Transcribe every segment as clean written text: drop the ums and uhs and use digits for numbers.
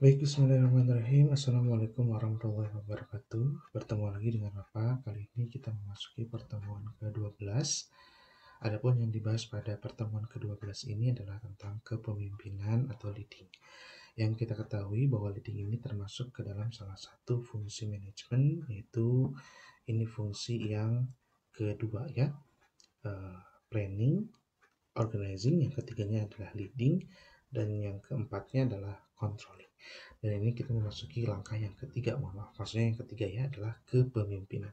Baik, bismillahirrahmanirrahim. Assalamualaikum warahmatullahi wabarakatuh. Bertemu lagi dengan Bapak. Kali ini kita memasuki pertemuan ke-12. Adapun yang dibahas pada pertemuan ke-12 ini adalah tentang kepemimpinan atau leading. Yang kita ketahui bahwa leading ini termasuk ke dalam salah satu fungsi manajemen, yaitu ini fungsi yang kedua ya, planning, organizing, yang ketiganya adalah leading, dan yang keempatnya adalah controlling. Dan ini kita memasuki langkah yang ketiga, maksudnya yang ketiga ya adalah kepemimpinan.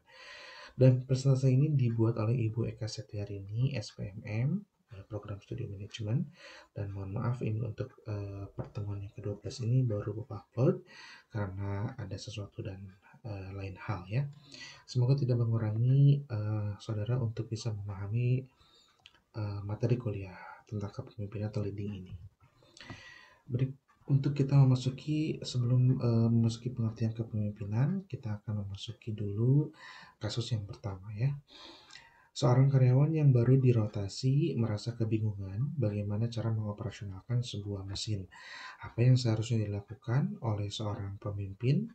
Dan presentasi ini dibuat oleh Ibu Eka Setiarini, SPMM, Program Studi Manajemen. Dan mohon maaf ini untuk pertemuan yang ke-12 ini baru Bapak upload karena ada sesuatu dan lain hal ya. Semoga tidak mengurangi saudara untuk bisa memahami materi kuliah tentang kepemimpinan atau leading ini. Untuk kita sebelum memasuki pengertian kepemimpinan, kita akan memasuki dulu kasus yang pertama ya. Seorang karyawan yang baru dirotasi merasa kebingungan bagaimana cara mengoperasionalkan sebuah mesin. Apa yang seharusnya dilakukan oleh seorang pemimpin?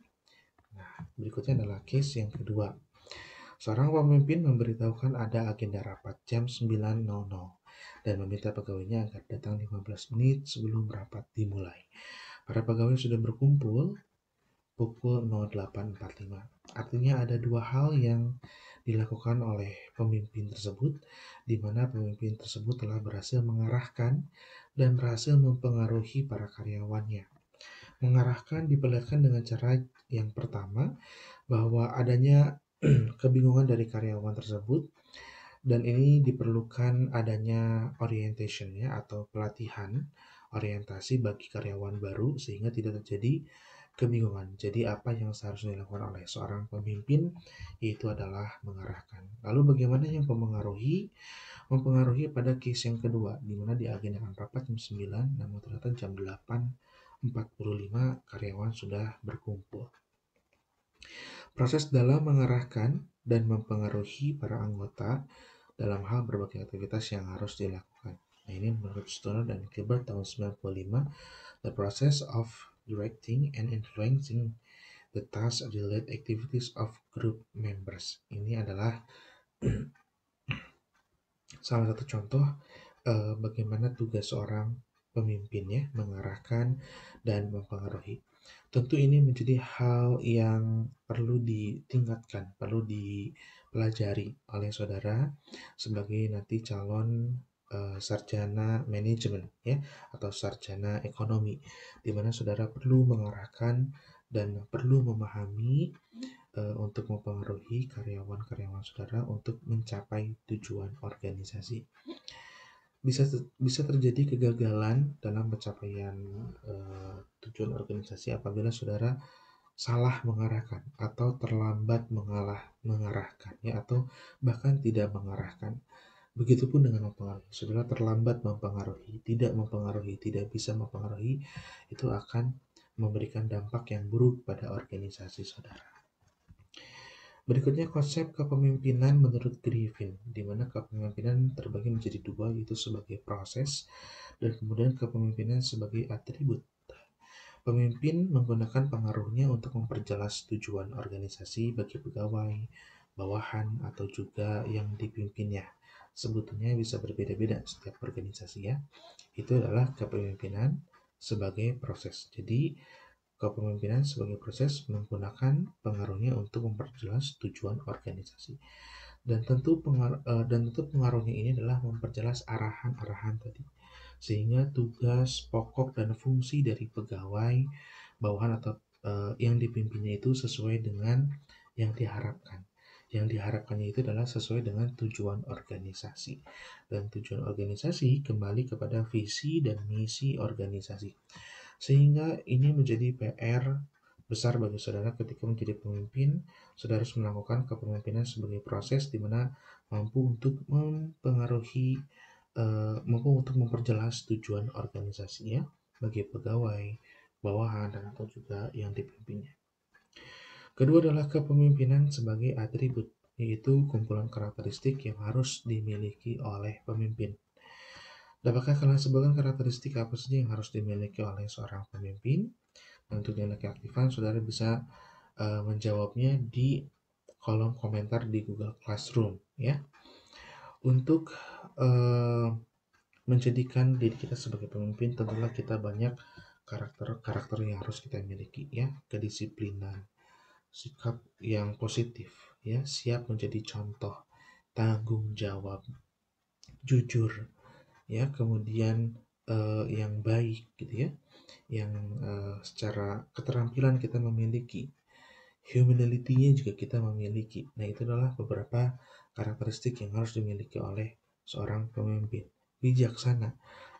Nah, berikutnya adalah case yang kedua. Seorang pemimpin memberitahukan ada agenda rapat jam 9.00 dan meminta pegawainya agar datang 15 menit sebelum rapat dimulai. Para pegawai sudah berkumpul pukul 08.45. Artinya ada dua hal yang dilakukan oleh pemimpin tersebut, di mana pemimpin tersebut telah berhasil mengarahkan dan berhasil mempengaruhi para karyawannya. Mengarahkan diperlihatkan dengan cara yang pertama, bahwa adanya kebingungan dari karyawan tersebut, dan ini diperlukan adanya orientation ya, atau pelatihan orientasi bagi karyawan baru sehingga tidak terjadi kebingungan. Jadi apa yang seharusnya dilakukan oleh seorang pemimpin itu adalah mengarahkan. Lalu bagaimana yang mempengaruhi? Mempengaruhi pada case yang kedua, di mana diagendakan rapat jam 9, namun ternyata jam 8.45 karyawan sudah berkumpul. Proses dalam mengarahkan dan mempengaruhi para anggota dalam hal berbagai aktivitas yang harus dilakukan. Nah, ini menurut Stoner dan Gilbert tahun 95, the process of directing and influencing the tasks and related activities of group members. Ini adalah salah satu contoh bagaimana tugas seorang pemimpin ya, mengarahkan dan mempengaruhi. Tentu ini menjadi hal yang perlu ditingkatkan, perlu dipelajari oleh saudara sebagai nanti calon sarjana manajemen ya, atau sarjana ekonomi, di mana saudara perlu mengarahkan dan perlu memahami untuk mempengaruhi karyawan-karyawan saudara untuk mencapai tujuan organisasi. Bisa terjadi kegagalan dalam pencapaian tujuan organisasi apabila saudara salah mengarahkan atau terlambat mengarahkan ya, atau bahkan tidak mengarahkan. Begitupun dengan mempengaruhi. Saudara terlambat mempengaruhi, tidak bisa mempengaruhi, itu akan memberikan dampak yang buruk pada organisasi saudara. Berikutnya konsep kepemimpinan menurut Griffin, di mana kepemimpinan terbagi menjadi dua, yaitu sebagai proses dan kemudian kepemimpinan sebagai atribut. Pemimpin menggunakan pengaruhnya untuk memperjelas tujuan organisasi bagi pegawai, bawahan, atau juga yang dipimpinnya. Sebetulnya bisa berbeda-beda setiap organisasi ya. Itu adalah kepemimpinan sebagai proses. Jadi kepemimpinan sebagai proses menggunakan pengaruhnya untuk memperjelas tujuan organisasi. Dan tentu pengaruhnya ini adalah memperjelas arahan-arahan tadi. Sehingga tugas, pokok, dan fungsi dari pegawai, bawahan atau yang dipimpinnya itu sesuai dengan yang diharapkan. Yang diharapkannya itu adalah sesuai dengan tujuan organisasi. Dan tujuan organisasi kembali kepada visi dan misi organisasi. Sehingga ini menjadi PR besar bagi saudara ketika menjadi pemimpin. Saudara harus melakukan kepemimpinan sebagai proses di mana mampu untuk mempengaruhi, mampu untuk memperjelas tujuan organisasinya bagi pegawai, bawahan, dan atau juga yang dipimpinnya. Kedua adalah kepemimpinan sebagai atribut, yaitu kumpulan karakteristik yang harus dimiliki oleh pemimpin. Dapatkah kalian sebutkan karakteristik apa saja yang harus dimiliki oleh seorang pemimpin? Untuk nilai keaktifan, saudara bisa menjawabnya di kolom komentar di Google Classroom ya. Untuk uh, menjadikan diri kita sebagai pemimpin, tentulah kita banyak karakter-karakter yang harus kita miliki ya. Kedisiplinan, sikap yang positif ya, siap menjadi contoh, tanggung jawab, jujur ya, kemudian yang baik gitu ya, yang secara keterampilan kita memiliki, humility-nya juga kita memiliki. Nah, itu adalah beberapa karakteristik yang harus dimiliki oleh seorang pemimpin. Bijaksana.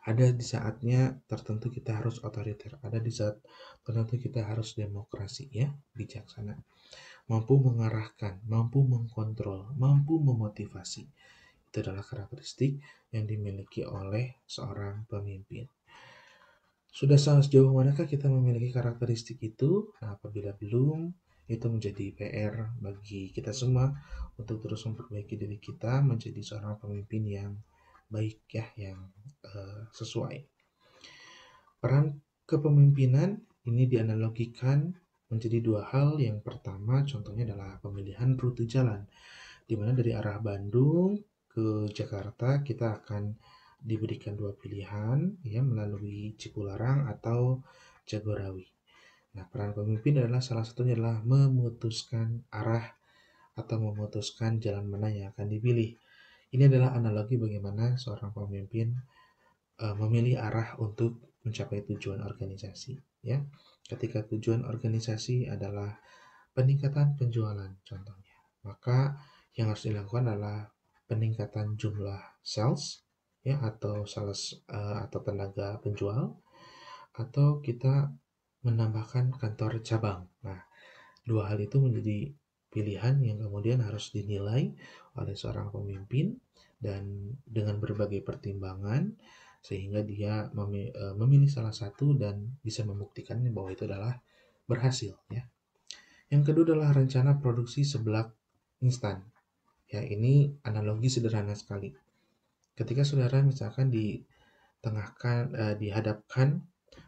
Ada di saatnya tertentu kita harus otoriter, ada di saat tertentu kita harus demokrasi ya, bijaksana. Mampu mengarahkan, mampu mengkontrol, mampu memotivasi. Itu adalah karakteristik yang dimiliki oleh seorang pemimpin. Sudah sejauh manakah kita memiliki karakteristik itu? Nah, apabila belum, itu menjadi PR bagi kita semua untuk terus memperbaiki diri kita menjadi seorang pemimpin yang baik ya, yang sesuai. Peran kepemimpinan ini dianalogikan menjadi dua hal. Yang pertama contohnya adalah pemilihan rute jalan, di mana dari arah Bandung ke Jakarta kita akan diberikan dua pilihan ya, melalui Cipularang atau Jagorawi. Nah, peran pemimpin adalah salah satunya adalah memutuskan arah atau memutuskan jalan mana yang akan dipilih. Ini adalah analogi bagaimana seorang pemimpin memilih arah untuk mencapai tujuan organisasi ya. Ketika tujuan organisasi adalah peningkatan penjualan contohnya, maka yang harus dilakukan adalah peningkatan jumlah sales ya, atau sales atau tenaga penjual, atau kita menambahkan kantor cabang. Nah, dua hal itu menjadi pilihan yang kemudian harus dinilai oleh seorang pemimpin dan dengan berbagai pertimbangan sehingga dia memilih salah satu dan bisa membuktikan bahwa itu adalah berhasil ya. Yang kedua adalah rencana produksi seblak instan. Ya, ini analogi sederhana sekali. Ketika saudara misalkan dihadapkan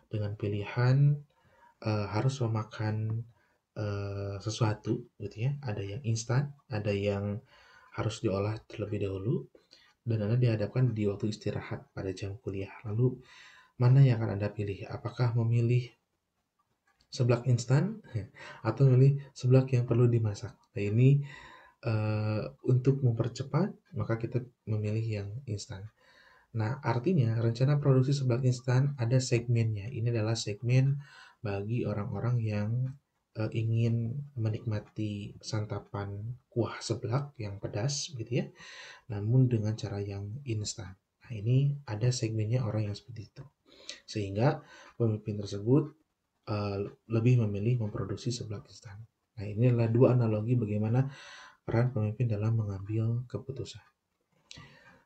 dengan pilihan harus memakan sesuatu gitu ya, ada yang instan, ada yang harus diolah terlebih dahulu, dan Anda dihadapkan di waktu istirahat pada jam kuliah. Lalu mana yang akan Anda pilih? Apakah memilih seblak instan atau memilih seblak yang perlu dimasak? Nah, ini untuk mempercepat maka kita memilih yang instan. Nah, artinya rencana produksi seblak instan ada segmennya. Ini adalah segmen bagi orang-orang yang ingin menikmati santapan kuah seblak yang pedas gitu ya, namun dengan cara yang instan. Nah, ini ada segmennya orang yang seperti itu. Sehingga pemimpin tersebut lebih memilih memproduksi seblak instan. Nah, ini adalah dua analogi bagaimana peran pemimpin dalam mengambil keputusan.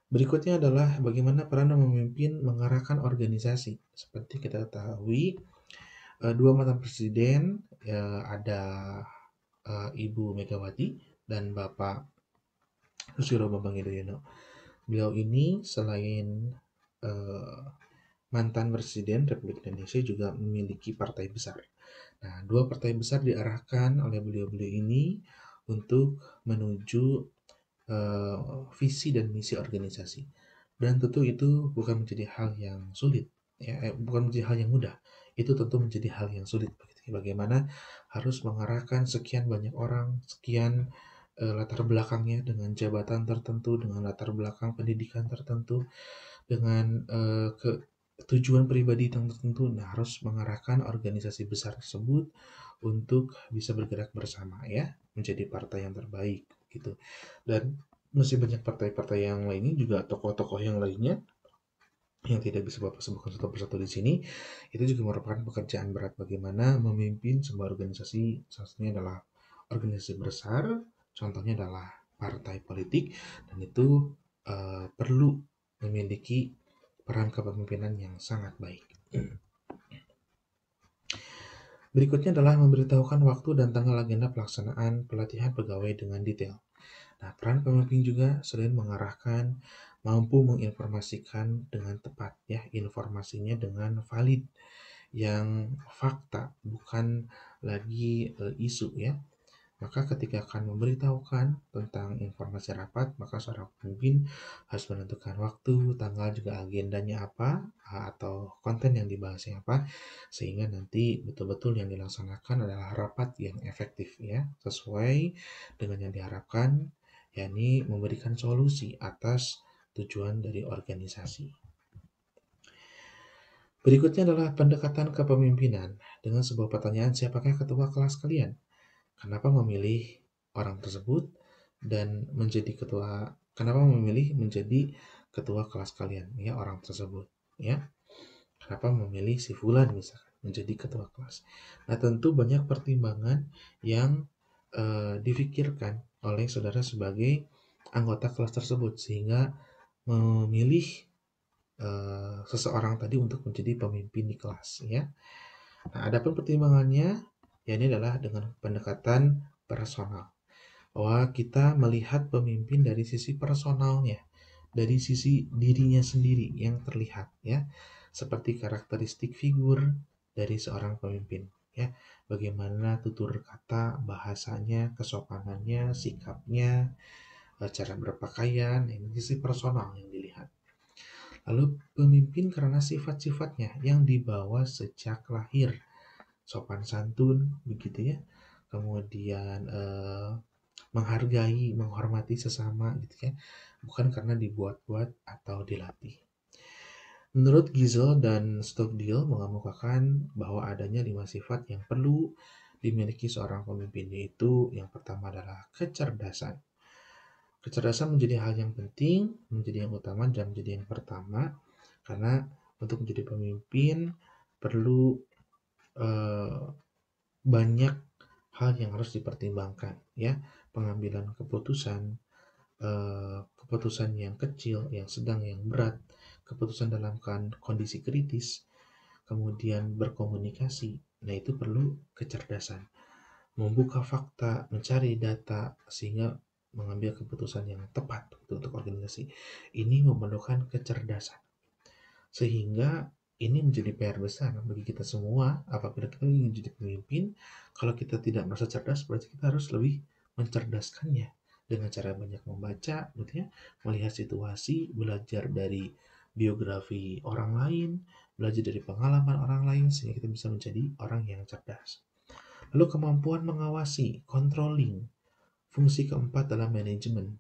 Berikutnya adalah bagaimana peran memimpin mengarahkan organisasi. Seperti kita ketahui, dua mantan presiden, ada Ibu Megawati dan Bapak Susilo Bambang Yudhoyono. Beliau ini selain uh, mantan presiden Republik Indonesia juga memiliki partai besar. Nah, dua partai besar diarahkan oleh beliau-beliau ini untuk menuju visi dan misi organisasi. Dan tentu itu bukan menjadi hal yang sulit, ya, bukan menjadi hal yang mudah. Itu tentu menjadi hal yang sulit. Bagaimana harus mengarahkan sekian banyak orang, sekian latar belakangnya dengan jabatan tertentu, dengan latar belakang pendidikan tertentu, dengan tujuan pribadi tertentu. Nah, harus mengarahkan organisasi besar tersebut untuk bisa bergerak bersama ya, menjadi partai yang terbaik gitu. Dan masih banyak partai-partai yang lainnya juga, tokoh-tokoh yang lainnya yang tidak bisa Bapak sebutkan satu persatu di sini. Itu juga merupakan pekerjaan berat bagaimana memimpin sebuah organisasi. Salah satunya adalah organisasi besar, contohnya adalah partai politik, dan itu perlu memiliki peran kepemimpinan yang sangat baik. Berikutnya adalah memberitahukan waktu dan tanggal agenda pelaksanaan pelatihan pegawai dengan detail. Nah, peran pemimpin juga selain mengarahkan, mampu menginformasikan dengan tepat ya, informasinya dengan valid. yang fakta, bukan lagi isu ya. Maka ketika akan memberitahukan tentang informasi rapat, maka seorang pemimpin harus menentukan waktu, tanggal, juga agendanya apa, atau konten yang dibahasnya apa, sehingga nanti betul-betul yang dilaksanakan adalah rapat yang efektif ya, sesuai dengan yang diharapkan, yakni memberikan solusi atas tujuan dari organisasi. Berikutnya adalah pendekatan kepemimpinan dengan sebuah pertanyaan, siapakah ketua kelas kalian? Kenapa memilih orang tersebut dan menjadi ketua, kenapa memilih menjadi ketua kelas kalian ya orang tersebut ya, kenapa memilih si fulan misalkan menjadi ketua kelas. Nah, tentu banyak pertimbangan yang difikirkan oleh saudara sebagai anggota kelas tersebut sehingga memilih seseorang tadi untuk menjadi pemimpin di kelas ya. Nah, adapun pertimbangannya ya ini adalah dengan pendekatan personal, bahwa kita melihat pemimpin dari sisi personalnya, dari sisi dirinya sendiri yang terlihat ya, seperti karakteristik figur dari seorang pemimpin ya, bagaimana tutur kata, bahasanya, kesopanannya, sikapnya, cara berpakaian, ini sisi personal yang dilihat. Lalu pemimpin karena sifat-sifatnya yang dibawa sejak lahir, sopan santun begitu ya, kemudian menghargai, menghormati sesama gitu ya, bukan karena dibuat-buat atau dilatih. Menurut Gizel dan Stockdale mengemukakan bahwa adanya 5 sifat yang perlu dimiliki seorang pemimpin, yaitu yang pertama adalah kecerdasan. Kecerdasan menjadi hal yang penting, menjadi yang utama dan menjadi yang pertama, karena untuk menjadi pemimpin perlu eh, banyak hal yang harus dipertimbangkan ya, pengambilan keputusan, keputusan yang kecil, yang sedang, yang berat, keputusan dalam kondisi kritis, kemudian berkomunikasi. Nah, itu perlu kecerdasan, membuka fakta, mencari data sehingga mengambil keputusan yang tepat untuk organisasi. Ini memerlukan kecerdasan, sehingga ini menjadi PR besar bagi kita semua apabila kita ingin jadi pemimpin. Kalau kita tidak merasa cerdas, berarti kita harus lebih mencerdaskannya dengan cara banyak membaca, gitu ya, melihat situasi, belajar dari biografi orang lain, belajar dari pengalaman orang lain, sehingga kita bisa menjadi orang yang cerdas. Lalu kemampuan mengawasi, controlling, fungsi keempat dalam manajemen.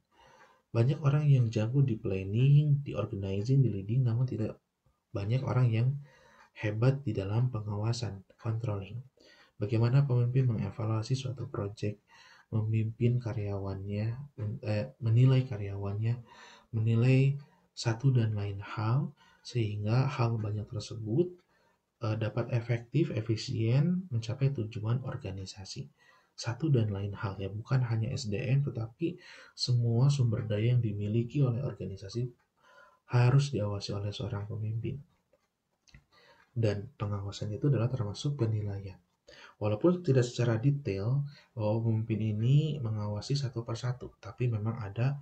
Banyak orang yang jago di planning, di organizing, di leading, namun tidak banyak orang yang hebat di dalam pengawasan, controlling. Bagaimana pemimpin mengevaluasi suatu proyek, memimpin karyawannya, menilai karyawannya, menilai satu dan lain hal, sehingga hal banyak tersebut dapat efektif, efisien, mencapai tujuan organisasi. Satu dan lain hal ya, bukan hanya SDM, tetapi semua sumber daya yang dimiliki oleh organisasi harus diawasi oleh seorang pemimpin. Dan pengawasan itu adalah termasuk penilaian. Walaupun tidak secara detail bahwa pemimpin ini mengawasi satu persatu, tapi memang ada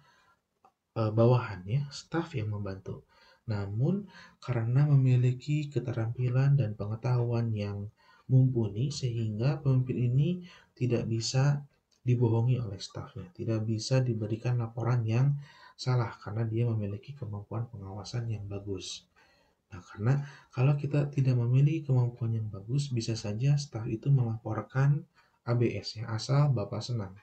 bawahan ya, staf yang membantu. Namun karena memiliki keterampilan dan pengetahuan yang mumpuni, sehingga pemimpin ini tidak bisa dibohongi oleh stafnya, tidak bisa diberikan laporan yang salah karena dia memiliki kemampuan pengawasan yang bagus. Nah, karena kalau kita tidak memiliki kemampuan yang bagus, bisa saja staf itu melaporkan ABS yang asal Bapak senang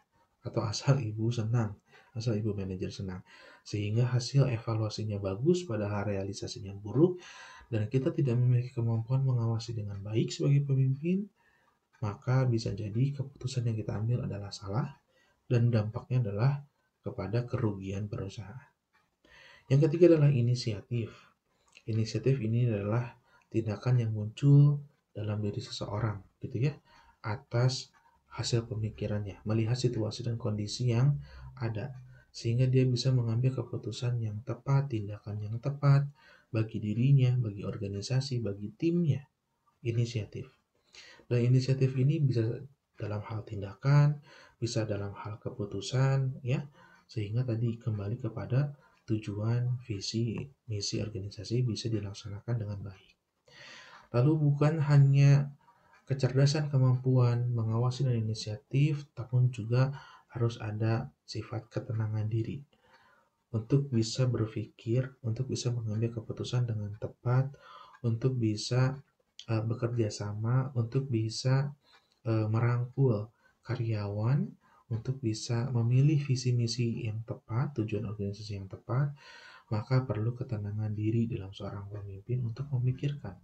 atau asal Ibu senang, asal Ibu manajer senang. Sehingga hasil evaluasinya bagus padahal realisasinya buruk, dan kita tidak memiliki kemampuan mengawasi dengan baik sebagai pemimpin, maka bisa jadi keputusan yang kita ambil adalah salah dan dampaknya adalah kepada kerugian perusahaan. Yang ketiga adalah inisiatif. Inisiatif ini adalah tindakan yang muncul dalam diri seseorang gitu ya, atas hasil pemikirannya, melihat situasi dan kondisi yang ada, sehingga dia bisa mengambil keputusan yang tepat, tindakan yang tepat bagi dirinya, bagi organisasi, bagi timnya. Inisiatif. Dan inisiatif ini bisa dalam hal tindakan, bisa dalam hal keputusan ya, sehingga tadi kembali kepada tujuan, visi, misi organisasi bisa dilaksanakan dengan baik. Lalu bukan hanya kecerdasan, kemampuan mengawasi dan inisiatif, namun juga harus ada sifat ketenangan diri untuk bisa berpikir, untuk bisa mengambil keputusan dengan tepat, untuk bisa bekerja sama, untuk bisa merangkul karyawan, untuk bisa memilih visi misi yang tepat, tujuan organisasi yang tepat, maka perlu ketenangan diri dalam seorang pemimpin untuk memikirkan.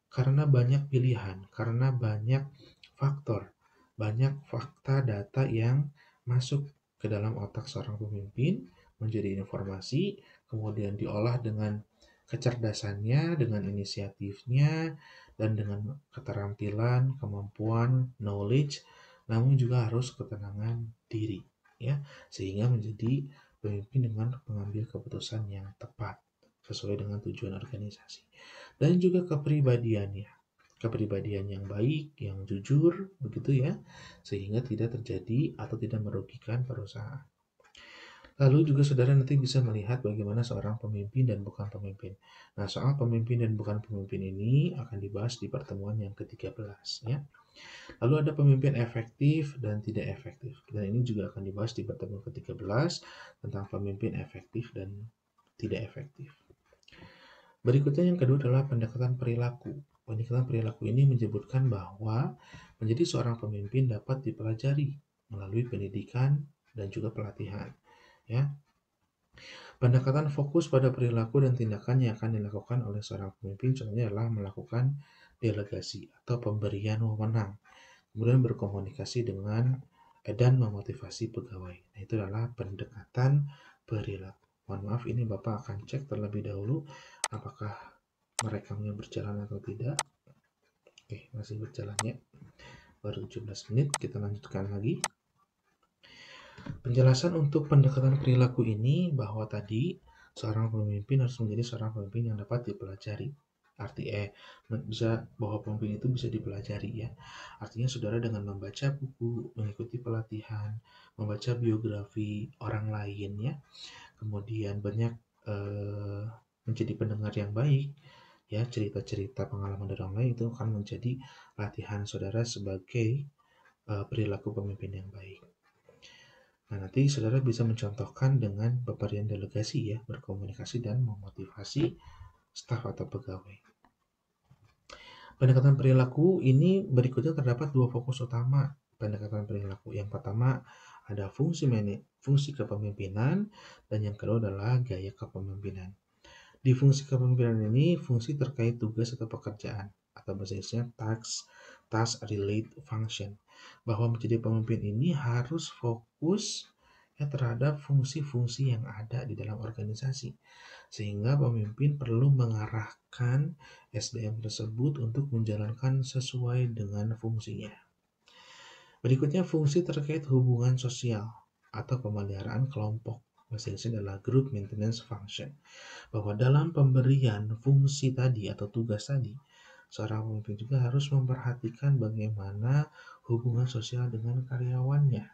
Karena banyak pilihan, karena banyak faktor, banyak fakta data yang masuk ke dalam otak seorang pemimpin menjadi informasi, kemudian diolah dengan kecerdasannya, dengan inisiatifnya, dan dengan keterampilan, kemampuan, knowledge, namun juga harus ketenangan diri, ya, sehingga menjadi pemimpin dengan mengambil keputusan yang tepat sesuai dengan tujuan organisasi. Dan juga kepribadiannya, kepribadian yang baik, yang jujur, begitu ya, sehingga tidak terjadi atau tidak merugikan perusahaan. Lalu juga saudara nanti bisa melihat bagaimana seorang pemimpin dan bukan pemimpin. Nah, soal pemimpin dan bukan pemimpin ini akan dibahas di pertemuan yang ke-13 ya. Lalu ada pemimpin efektif dan tidak efektif. Dan ini juga akan dibahas di pertemuan ke-13 tentang pemimpin efektif dan tidak efektif. Berikutnya yang kedua adalah pendekatan perilaku. Pendekatan perilaku ini menyebutkan bahwa menjadi seorang pemimpin dapat dipelajari melalui pendidikan dan juga pelatihan. Ya, pendekatan fokus pada perilaku dan tindakan yang akan dilakukan oleh seorang pemimpin contohnya adalah melakukan delegasi atau pemberian wewenang, kemudian berkomunikasi dengan dan memotivasi pegawai. Nah, itu adalah pendekatan perilaku. Mohon maaf, ini Bapak akan cek terlebih dahulu apakah merekamnya berjalan atau tidak. Oke, masih berjalan ya. Baru 17 menit, kita lanjutkan lagi. Penjelasan untuk pendekatan perilaku ini bahwa tadi seorang pemimpin harus menjadi seorang pemimpin yang dapat dipelajari. Bisa bahwa pemimpin itu bisa dipelajari ya. Artinya saudara dengan membaca buku, mengikuti pelatihan, membaca biografi orang lain ya, kemudian banyak menjadi pendengar yang baik ya, cerita-cerita pengalaman dari orang lain itu akan menjadi latihan saudara sebagai perilaku pemimpin yang baik. Nah, nanti saudara bisa mencontohkan dengan pemberian delegasi ya, berkomunikasi dan memotivasi staf atau pegawai. Pendekatan perilaku ini berikutnya terdapat dua fokus utama pendekatan perilaku. Yang pertama ada fungsi kepemimpinan dan yang kedua adalah gaya kepemimpinan. Di fungsi kepemimpinan ini fungsi terkait tugas atau pekerjaan atau bahasa Inggrisnya task relate function. Bahwa menjadi pemimpin ini harus fokus ya terhadap fungsi-fungsi yang ada di dalam organisasi. Sehingga pemimpin perlu mengarahkan SDM tersebut untuk menjalankan sesuai dengan fungsinya. Berikutnya fungsi terkait hubungan sosial atau pemeliharaan kelompok. Bahasa Inggrisnya adalah group maintenance function. Bahwa dalam pemberian fungsi tadi atau tugas tadi, seorang pemimpin juga harus memperhatikan bagaimana hubungan sosial dengan karyawannya.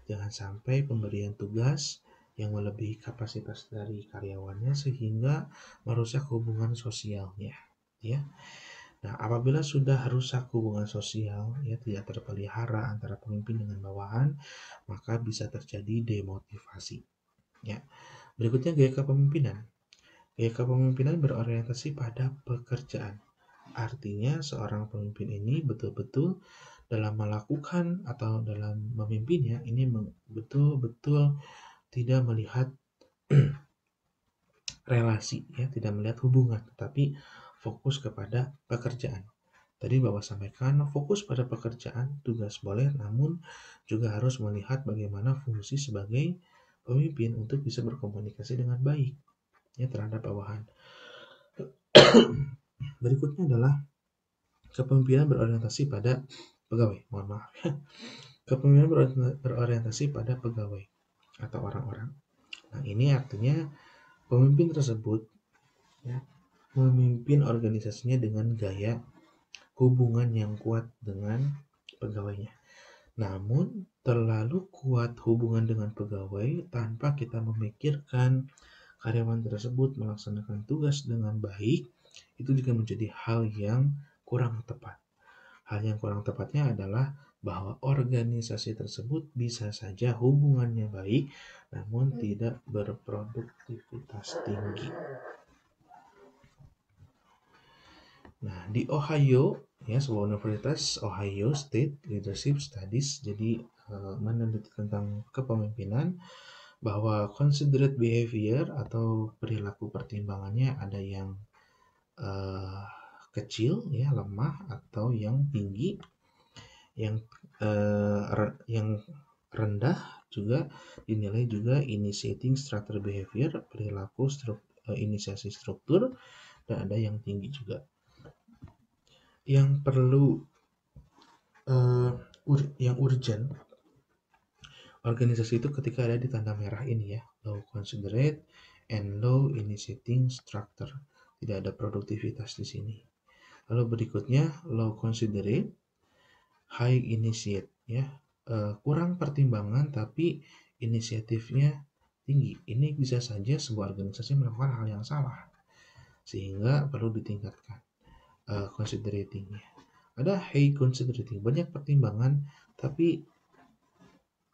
Jangan sampai pemberian tugas yang melebihi kapasitas dari karyawannya sehingga merusak hubungan sosialnya, ya. Nah, apabila sudah rusak hubungan sosial, ya tidak terpelihara antara pemimpin dengan bawahan, maka bisa terjadi demotivasi. Ya. Berikutnya gaya kepemimpinan. Gaya kepemimpinan berorientasi pada pekerjaan. Artinya seorang pemimpin ini betul-betul dalam melakukan atau dalam memimpinnya ini betul-betul tidak melihat relasi ya, tidak melihat hubungan, tetapi fokus kepada pekerjaan. Tadi Bapak sampaikan fokus pada pekerjaan, tugas boleh, namun juga harus melihat bagaimana fungsi sebagai pemimpin untuk bisa berkomunikasi dengan baik ya terhadap bawahan. Berikutnya adalah kepemimpinan berorientasi pada pegawai. Mohon maaf ya. Kepemimpinan berorientasi pada pegawai atau orang-orang. Nah, ini artinya pemimpin tersebut ya, memimpin organisasinya dengan gaya hubungan yang kuat dengan pegawainya. Namun, terlalu kuat hubungan dengan pegawai tanpa kita memikirkan karyawan tersebut melaksanakan tugas dengan baik, itu juga menjadi hal yang kurang tepat. Hal yang kurang tepatnya adalah bahwa organisasi tersebut bisa saja hubungannya baik, namun tidak berproduktivitas tinggi. Nah, di Ohio, ya, sebuah universitas Ohio State Leadership Studies, jadi meneliti tentang kepemimpinan, bahwa considerate behavior atau perilaku pertimbangannya ada yang uh, kecil, ya, lemah, atau yang tinggi, yang yang rendah juga dinilai juga initiating structure behavior, perilaku inisiasi struktur, dan ada yang tinggi juga. Yang perlu yang urgent organisasi itu ketika ada di tanda merah ini, ya, low considerate and low initiating structure, tidak ada produktivitas di sini. Lalu berikutnya low considerate, high initiate, ya, kurang pertimbangan tapi inisiatifnya tinggi. Ini bisa saja sebuah organisasi melakukan hal yang salah sehingga perlu ditingkatkan consideratingnya. Ada high considerating, banyak pertimbangan tapi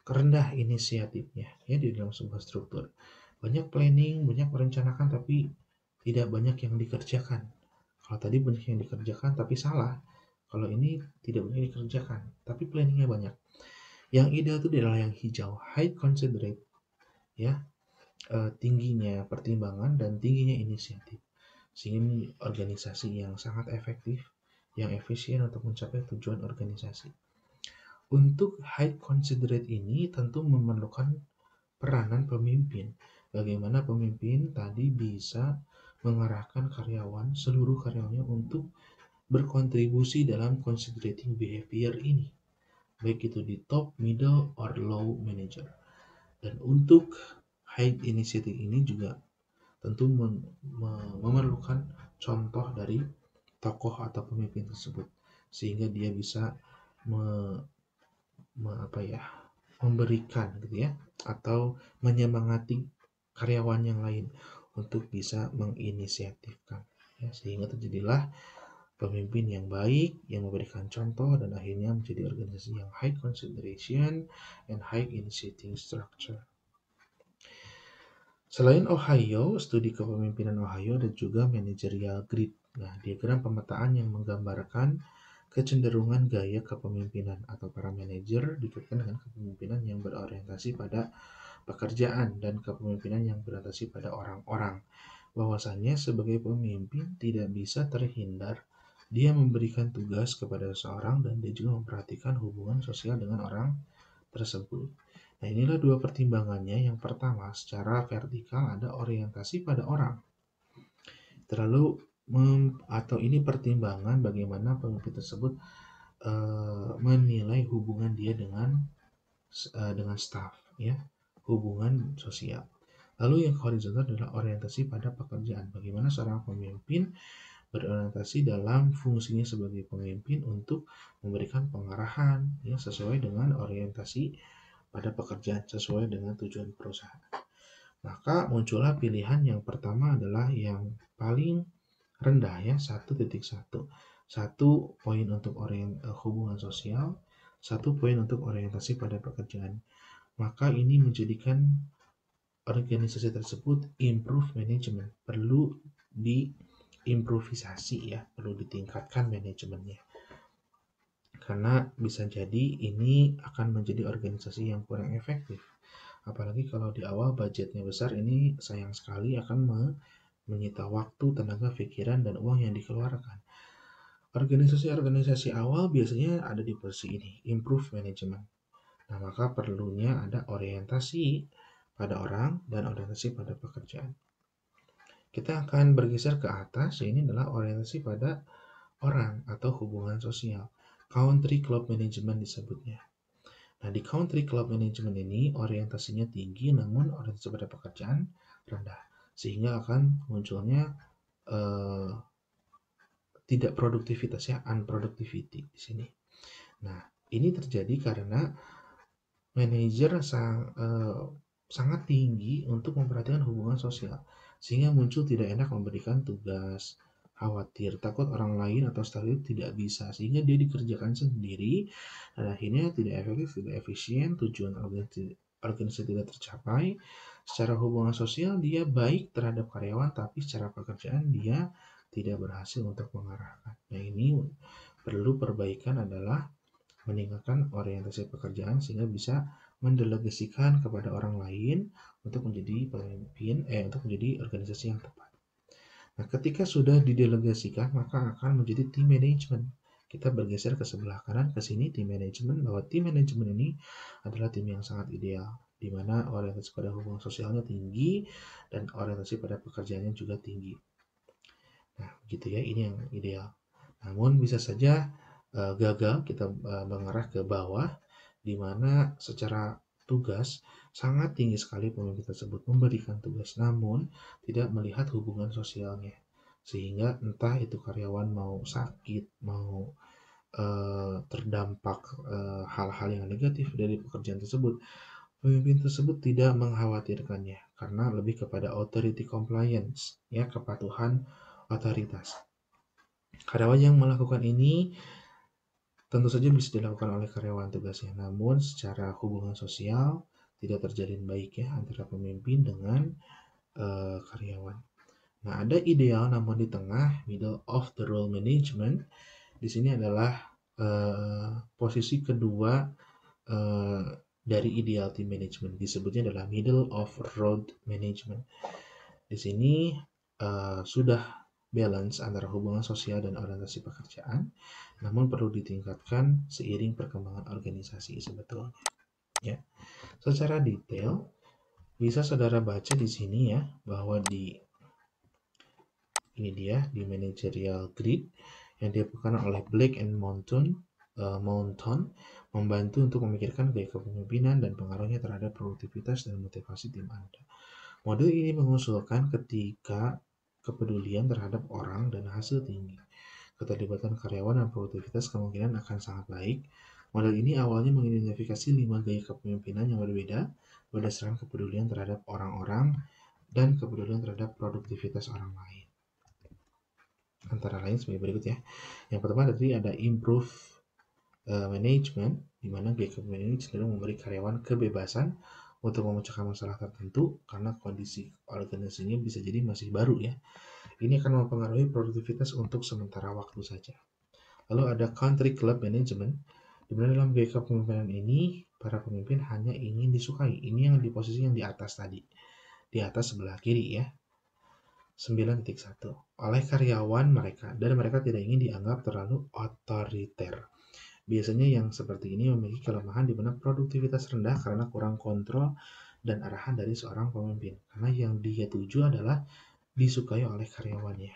rendah inisiatifnya, ya, di dalam sebuah struktur. Banyak planning, banyak merencanakan tapi tidak banyak yang dikerjakan. Kalau tadi banyak yang dikerjakan tapi salah. Kalau ini tidak banyak dikerjakan tapi planningnya banyak. Yang ideal itu adalah yang hijau, high considerate, ya, tingginya pertimbangan dan tingginya inisiatif. Sehingga organisasi yang sangat efektif, yang efisien untuk mencapai tujuan organisasi. Untuk high considerate ini tentu memerlukan peranan pemimpin. Bagaimana pemimpin tadi bisa mengarahkan seluruh karyawannya untuk berkontribusi dalam considerating behavior ini, baik itu di top, middle, or low manager. Dan untuk high initiative ini juga tentu memerlukan contoh dari tokoh atau pemimpin tersebut, sehingga dia bisa memberikan, gitu ya, atau menyemangati karyawan yang lain untuk bisa menginisiatifkan, ya, sehingga terjadilah pemimpin yang baik yang memberikan contoh dan akhirnya menjadi organisasi yang high consideration and high initiating structure. Selain Ohio, studi kepemimpinan Ohio dan juga managerial grid. Nah, diagram pemetaan yang menggambarkan kecenderungan gaya kepemimpinan atau para manajer dikaitkan dengan kepemimpinan yang berorientasi pada pekerjaan dan kepemimpinan yang berorientasi pada orang-orang. Bahwasanya sebagai pemimpin tidak bisa terhindar dia memberikan tugas kepada seseorang dan dia juga memperhatikan hubungan sosial dengan orang tersebut. Nah, inilah dua pertimbangannya. Yang pertama, secara vertikal ada orientasi pada orang. Terlalu atau ini pertimbangan bagaimana pemimpin tersebut menilai hubungan dia dengan staff, ya, hubungan sosial. Lalu yang horizontal adalah orientasi pada pekerjaan. Bagaimana seorang pemimpin berorientasi dalam fungsinya sebagai pemimpin untuk memberikan pengarahan, ya, sesuai dengan orientasi pada pekerjaan, sesuai dengan tujuan perusahaan. Maka muncullah pilihan yang pertama adalah yang paling rendah, ya, 1.1. 1 poin untuk hubungan sosial, 1 poin untuk orientasi pada pekerjaan. Maka ini menjadikan organisasi tersebut improve management, perlu diimprovisasi, ya, perlu ditingkatkan manajemennya. Karena bisa jadi ini akan menjadi organisasi yang kurang efektif. Apalagi kalau di awal budgetnya besar, ini sayang sekali akan menyita waktu, tenaga, pikiran, dan uang yang dikeluarkan. Organisasi-organisasi awal biasanya ada di posisi ini, improve management. Nah, maka perlunya ada orientasi pada orang dan orientasi pada pekerjaan. Kita akan bergeser ke atas, ini adalah orientasi pada orang atau hubungan sosial. Country Club Management disebutnya. Nah, di Country Club Management ini orientasinya tinggi namun orientasi pada pekerjaan rendah. Sehingga akan munculnya tidak produktivitas, ya, unproductivity di sini. Nah, ini terjadi karena manajer sangat tinggi untuk memperhatikan hubungan sosial, sehingga muncul tidak enak memberikan tugas, khawatir, takut orang lain atau staf itu tidak bisa, sehingga dia dikerjakan sendiri, dan akhirnya tidak efektif, tidak efisien, tujuan organisasi tidak tercapai. Secara hubungan sosial dia baik terhadap karyawan, tapi secara pekerjaan dia tidak berhasil untuk mengarahkan. Nah, ini perlu perbaikan adalah meningkatkan orientasi pekerjaan sehingga bisa mendelegasikan kepada orang lain untuk menjadi pemimpin, untuk menjadi organisasi yang tepat. Nah, ketika sudah didelegasikan, maka akan menjadi tim manajemen. Kita bergeser ke sebelah kanan, ke sini tim manajemen, bahwa tim manajemen ini adalah tim yang sangat ideal, di mana orientasi pada hubungan sosialnya tinggi dan orientasi pada pekerjaannya juga tinggi. Nah, begitu ya, ini yang ideal. Namun bisa saja gagal kita mengarah ke bawah, di mana secara tugas sangat tinggi sekali pemimpin tersebut memberikan tugas, namun tidak melihat hubungan sosialnya. Sehingga entah itu karyawan mau sakit, mau terdampak hal-hal yang negatif dari pekerjaan tersebut, pemimpin tersebut tidak mengkhawatirkannya karena lebih kepada authority compliance, ya, kepatuhan otoritas. Karyawan yang melakukan ini tentu saja bisa dilakukan oleh karyawan tugasnya, namun secara hubungan sosial tidak terjalin baik ya antara pemimpin dengan karyawan. Nah, ada ideal namun di tengah, middle of the role management. Di sini adalah posisi kedua dari ideal team management. Disebutnya adalah middle of road management. Di sini sudah balance antara hubungan sosial dan orientasi pekerjaan, namun perlu ditingkatkan seiring perkembangan organisasi sebetulnya. Ya, secara detail bisa saudara baca di sini ya, bahwa ini dia di managerial grid yang dilakukan oleh Blake and Moulton membantu untuk memikirkan gaya kepemimpinan dan pengaruhnya terhadap produktivitas dan motivasi tim Anda. Model ini mengusulkan ketika kepedulian terhadap orang dan hasil tinggi, keterlibatan karyawan dan produktivitas kemungkinan akan sangat baik. Model ini awalnya mengidentifikasi 5 gaya kepemimpinan yang berbeda berdasarkan kepedulian terhadap orang-orang dan kepedulian terhadap produktivitas orang lain. Antara lain sebagai berikut ya. Yang pertama tadi ada improve management, di mana gaya kepemimpinan ini cenderung memberi karyawan kebebasan untuk memecahkan masalah tertentu karena kondisi organisasinya bisa jadi masih baru ya. Ini akan mempengaruhi produktivitas untuk sementara waktu saja. Lalu ada country club management, di mana dalam gaya kepemimpinan ini para pemimpin hanya ingin disukai. Ini yang di posisi yang di atas tadi, di atas sebelah kiri ya. 9.1 oleh karyawan mereka, dan mereka tidak ingin dianggap terlalu otoriter. Biasanya yang seperti ini memiliki kelemahan di mana produktivitas rendah karena kurang kontrol dan arahan dari seorang pemimpin. Karena yang dia tuju adalah disukai oleh karyawannya.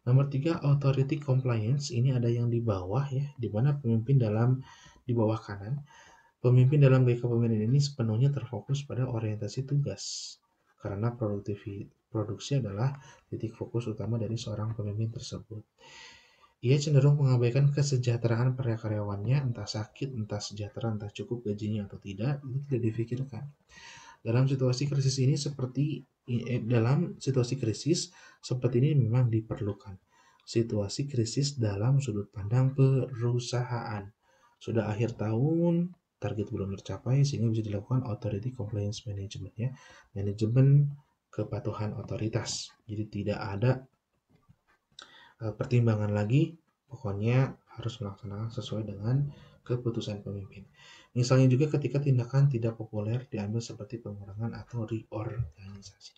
Nomor 3, authority compliance. Ini ada yang di bawah ya, di mana pemimpin di bawah kanan. Pemimpin dalam gaya kepemimpinan ini sepenuhnya terfokus pada orientasi tugas. Karena produksi adalah titik fokus utama dari seorang pemimpin tersebut. Ia cenderung mengabaikan kesejahteraan para karyawannya, entah sakit, entah sejahtera, entah cukup gajinya atau tidak, itu tidak difikirkan. Dalam situasi krisis seperti ini memang diperlukan. Situasi krisis dalam sudut pandang perusahaan. Sudah akhir tahun, target belum tercapai, sehingga bisa dilakukan authority compliance management ya. Manajemen kepatuhan otoritas. Jadi tidak ada pertimbangan lagi, pokoknya harus melaksanakan sesuai dengan keputusan pemimpin. Misalnya juga ketika tindakan tidak populer diambil seperti pengurangan atau reorganisasi.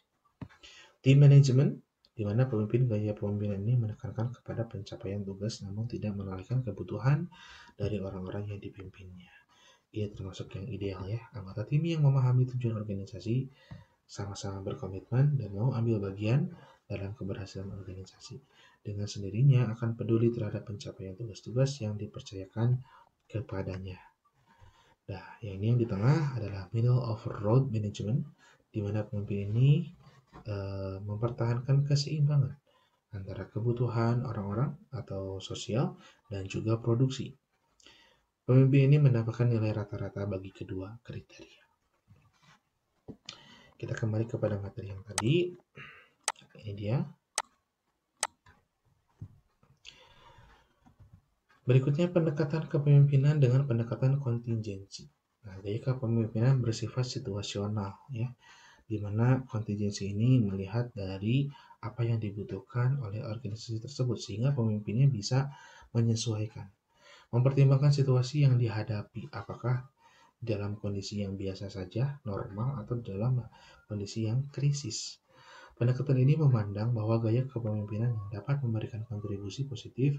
Team management, di mana pemimpin gaya kepemimpinan ini menekankan kepada pencapaian tugas namun tidak melalaikan kebutuhan dari orang-orang yang dipimpinnya. Ini termasuk yang ideal ya. Anggota tim yang memahami tujuan organisasi, sama-sama berkomitmen dan mau ambil bagian dalam keberhasilan organisasi. Dengan sendirinya akan peduli terhadap pencapaian tugas-tugas yang dipercayakan kepadanya. Nah, yang ini yang di tengah adalah middle of road management, di mana pemimpin ini mempertahankan keseimbangan antara kebutuhan orang-orang atau sosial dan juga produksi. Pemimpin ini mendapatkan nilai rata-rata bagi kedua kriteria. Kita kembali kepada materi yang tadi. Ini dia. Berikutnya pendekatan kepemimpinan dengan pendekatan kontingensi. Nah, jadi kepemimpinan bersifat situasional ya, di mana kontingensi ini melihat dari apa yang dibutuhkan oleh organisasi tersebut sehingga pemimpinnya bisa menyesuaikan, mempertimbangkan situasi yang dihadapi, apakah dalam kondisi yang biasa saja, normal, atau dalam kondisi yang krisis. Pendekatan ini memandang bahwa gaya kepemimpinan yang dapat memberikan kontribusi positif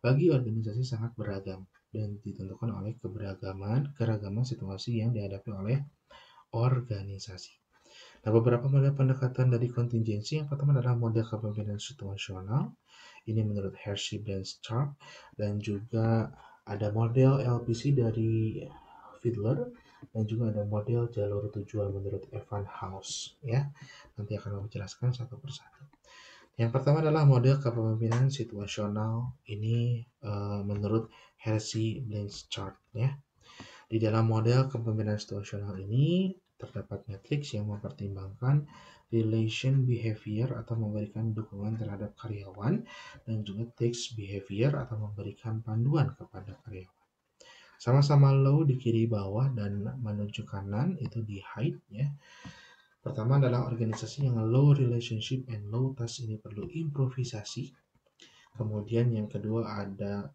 bagi organisasi sangat beragam dan ditentukan oleh keragaman situasi yang dihadapi oleh organisasi. Nah, beberapa model pendekatan dari kontingensi yang pertama adalah model kepemimpinan situasional. Ini menurut Hershey dan Stark, dan juga ada model LPC dari Fiedler, dan juga ada model jalur tujuan menurut Evan House ya. Nanti akan menjelaskan satu persatu. Yang pertama adalah model kepemimpinan situasional. Ini menurut Hershey Blanchard ya. Di dalam model kepemimpinan situasional ini terdapat matriks yang mempertimbangkan relation behavior atau memberikan dukungan terhadap karyawan dan juga text behavior atau memberikan panduan kepada karyawan. Sama-sama low di kiri bawah dan menuju kanan itu di height ya. Pertama adalah organisasi yang low relationship and low task, ini perlu improvisasi. Kemudian yang kedua ada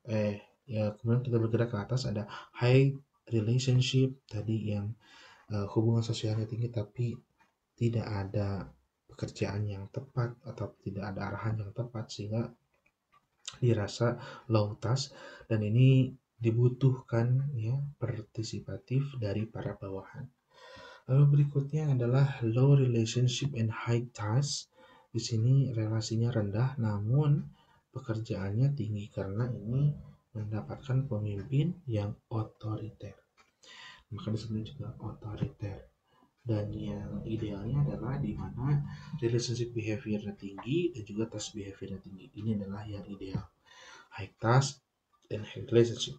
kemudian kita bergerak ke atas ada high relationship tadi yang hubungan sosialnya tinggi tapi tidak ada pekerjaan yang tepat atau tidak ada arahan yang tepat sehingga dirasa low task, dan ini dibutuhkan ya partisipatif dari para bawahan. Lalu berikutnya adalah low relationship and high task. Di sini relasinya rendah namun pekerjaannya tinggi karena ini mendapatkan pemimpin yang otoriter. Maka disebut juga otoriter. Dan yang idealnya adalah di mana relationship behavior-nya tinggi dan juga task behavior-nya tinggi. Ini adalah yang ideal. High task dan high relationship.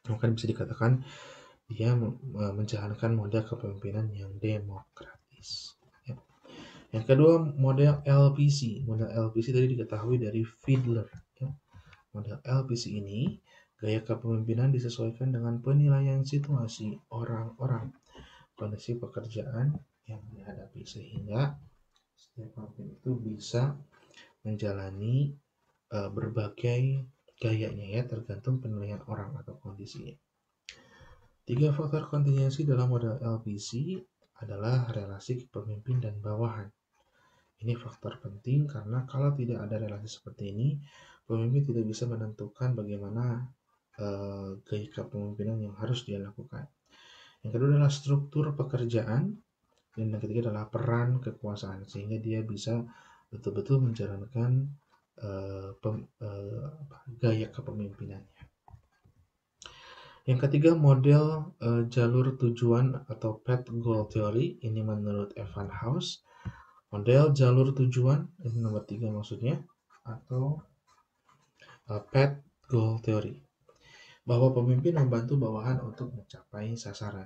Maka bisa dikatakan dia menjalankan model kepemimpinan yang demokratis. Ya. Yang kedua model LPC. Model LPC tadi diketahui dari Fiedler. Ya. Model LPC ini gaya kepemimpinan disesuaikan dengan penilaian situasi orang-orang, kondisi pekerjaan yang dihadapi sehingga setiap pemimpin itu bisa menjalani berbagai gayanya ya tergantung penilaian orang atau kondisinya. 3 faktor kontingensi dalam model LPC adalah relasi pemimpin dan bawahan. Ini faktor penting karena kalau tidak ada relasi seperti ini, pemimpin tidak bisa menentukan bagaimana gaya kepemimpinan yang harus dia lakukan. Yang kedua adalah struktur pekerjaan, dan yang ketiga adalah peran kekuasaan sehingga dia bisa betul-betul menjalankan gaya kepemimpinannya. Yang ketiga model jalur tujuan atau path goal theory, ini menurut Evan House. Model jalur tujuan ini nomor 3 maksudnya, atau path goal theory, bahwa pemimpin membantu bawahan untuk mencapai sasaran.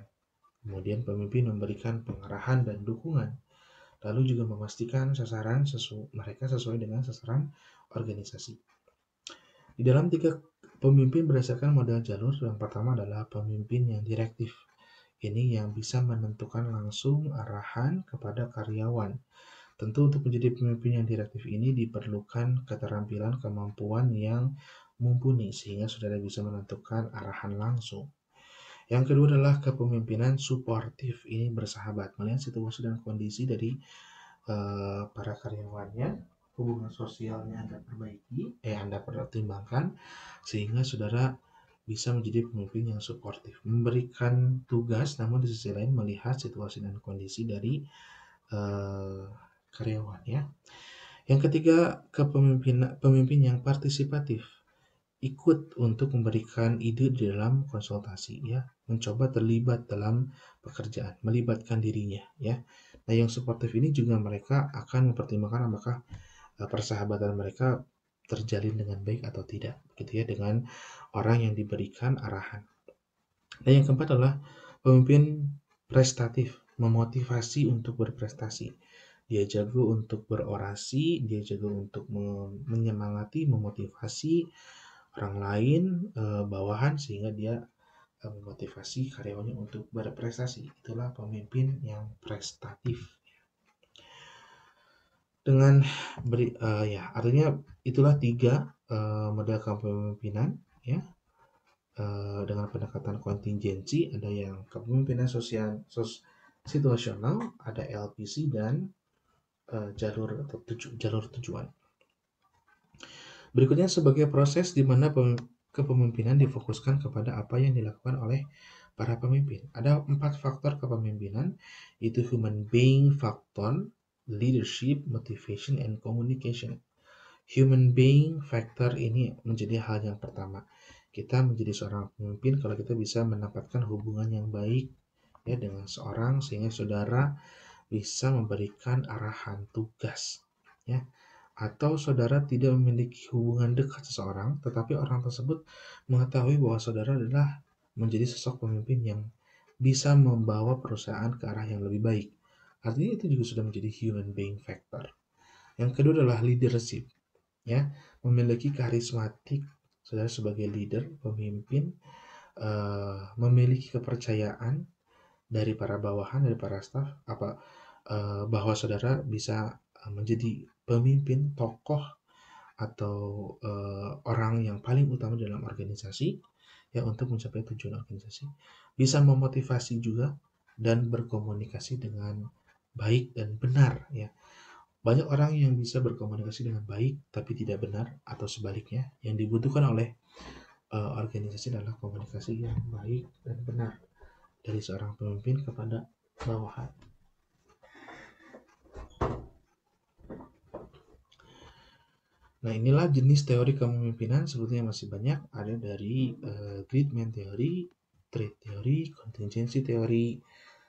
Kemudian pemimpin memberikan pengarahan dan dukungan, lalu juga memastikan sasaran mereka sesuai dengan sasaran organisasi. Di dalam 3 pemimpin berdasarkan model jalur, yang pertama adalah pemimpin yang direktif. Ini yang bisa menentukan langsung arahan kepada karyawan. Tentu untuk menjadi pemimpin yang direktif ini diperlukan keterampilan kemampuan yang mumpuni sehingga saudara bisa menentukan arahan langsung. Yang kedua adalah kepemimpinan suportif, ini bersahabat, melihat situasi dan kondisi dari para karyawannya, hubungan sosialnya Anda pertimbangkan sehingga saudara bisa menjadi pemimpin yang suportif, memberikan tugas namun di sisi lain melihat situasi dan kondisi dari karyawan ya. Yang ketiga, pemimpin yang partisipatif, ikut untuk memberikan ide di dalam konsultasi ya, mencoba terlibat dalam pekerjaan, melibatkan dirinya ya. Nah, yang suportif ini juga mereka akan mempertimbangkan apakah persahabatan mereka terjalin dengan baik atau tidak, gitu ya, dengan orang yang diberikan arahan. Nah, yang keempat adalah pemimpin prestatif, memotivasi untuk berprestasi. Dia jago untuk berorasi, dia jago untuk menyemangati, memotivasi orang lain, bawahan, sehingga dia memotivasi karyawannya untuk berprestasi. Itulah pemimpin yang prestatif. Dengan ya, artinya itulah 3 model kepemimpinan ya, dengan pendekatan kontingensi, ada yang kepemimpinan situasional, ada LPC, dan jalur tujuan. Berikutnya sebagai proses di mana kepemimpinan difokuskan kepada apa yang dilakukan oleh para pemimpin. Ada 4 faktor kepemimpinan, yaitu human being factor, leadership, motivation, and communication. Human being factor ini menjadi hal yang pertama. Kita menjadi seorang pemimpin kalau kita bisa mendapatkan hubungan yang baik ya dengan seorang, sehingga saudara bisa memberikan arahan tugas ya. Atau saudara tidak memiliki hubungan dekat seseorang, tetapi orang tersebut mengetahui bahwa saudara adalah menjadi sosok pemimpin yang bisa membawa perusahaan ke arah yang lebih baik. Artinya itu juga sudah menjadi human being factor. Yang kedua adalah leadership, ya, memiliki karismatik. Saudara sebagai leader, pemimpin, memiliki kepercayaan dari para bawahan, dari para staf, bahwa saudara bisa menjadi pemimpin, tokoh, atau orang yang paling utama dalam organisasi ya untuk mencapai tujuan organisasi. Bisa memotivasi juga dan berkomunikasi dengan baik dan benar ya. Banyak orang yang bisa berkomunikasi dengan baik tapi tidak benar, atau sebaliknya. Yang dibutuhkan oleh organisasi adalah komunikasi yang baik dan benar dari seorang pemimpin kepada bawahan. Nah, inilah jenis teori kepemimpinan, sebetulnya masih banyak. Ada dari Gridman teori, trait teori, contingency teori,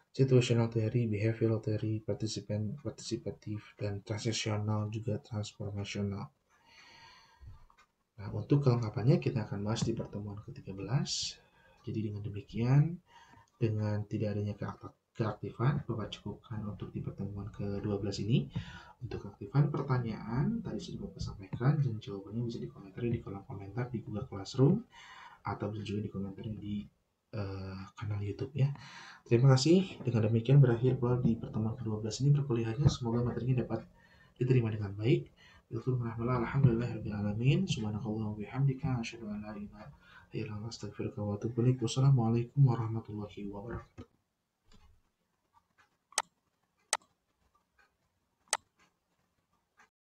situational teori, behavioral teori, partisipatif, dan transitional, juga transformational. Nah, untuk kelengkapannya kita akan bahas di pertemuan ke-13. Jadi dengan demikian, dengan tidak adanya keaktifan, Bapak cukupkan untuk di pertemuan ke-12 ini. Untuk keaktifan pertanyaan, tadi sudah Bapak sampaikan, dan jawabannya bisa dikomentari di kolom komentar di Google Classroom, atau bisa juga dikomentari di kanal YouTube ya. Terima kasih. Dengan demikian berakhir pula di pertemuan ke-12 ini perkuliahannya. Semoga materinya dapat diterima dengan baik. Alhamdulillahirrahmanirrahim. Subhanakallahumma wa bihamdika asyhadu an la ilaha illa anta astaghfiruka wa atubu ilaik. Wassalamualaikum warahmatullahi wabarakatuh.